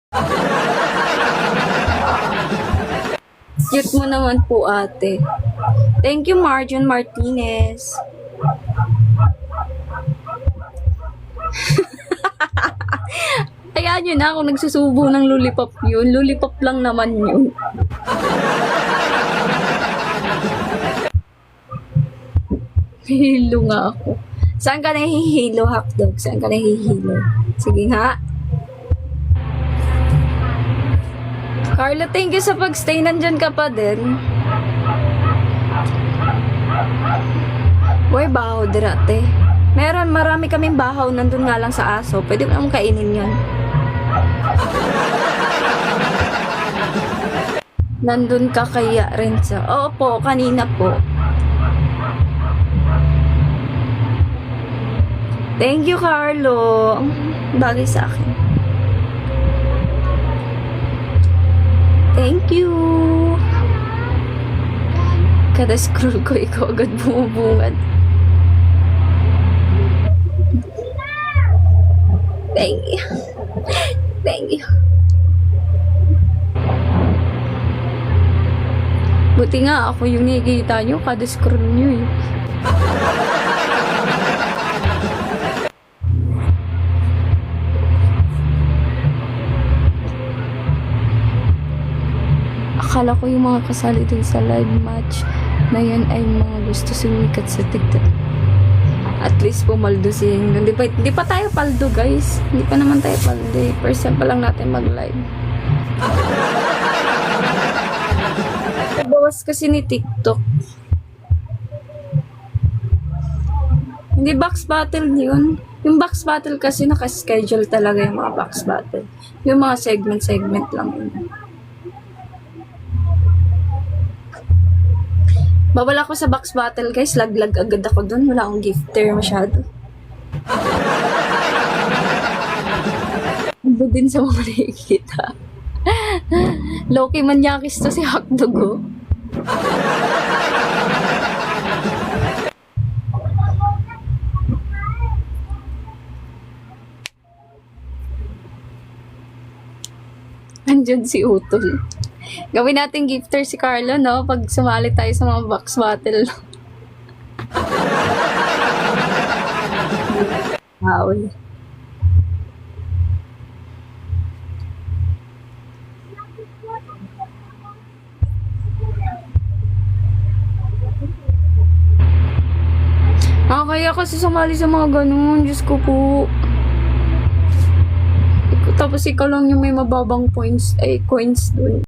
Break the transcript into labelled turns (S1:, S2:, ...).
S1: Cute mo naman po, ate. Thank you, Marjon Martinez. Hayaan nyo na kung nagsusubo ng lollipop yun. Lollipop lang naman yun. Hihilo nga ako. Saan ka nahihilo, hotdog? Saan ka nahihilo? Sige nga. Carla, thank you sa pagstay. Nandyan ka pa din. Uy, bahaw dirate. Meron, marami kaming bahaw. Nandun nga lang sa aso. Pwede mo naman kainin yan. Nandun ka kaya rin sa... Oo po, kanina po. Thank you, Carlo. Bagay sa akin. Thank you. Kada scroll ko, ikaw agad bumubungad. Thank you. Thank you. Buti nga ako yung nakikita nyo, kada scroll nyo eh. Akala ko yung mga kasali dun sa live match na yun ay mga gusto sumikat sa TikTok. At least pumaldo si Hingdon. Di pa tayo paldo, guys. Hindi pa naman tayo paldo. First time pa lang natin mag-live. Bawas kasi ni TikTok. Hindi box battle yun. Yung box battle kasi nakaschedule talaga yung mga box battle. Yung mga segment lang yun. Bawal ako sa box battle, guys. Laglag agad ako dun. Wala akong gifter masyado. Ando din sa mga nakikita. Loki manyakis to si hotdog, oh. Andyan si Utol. Gawin natin gifter si Carlo, no? Pag sumali tayo sa mga box battle. Wow. Kaya kasi sumali sa mga ganun. Diyos ko po. Tapos ikaw lang yung may mababang points, ay coins dun.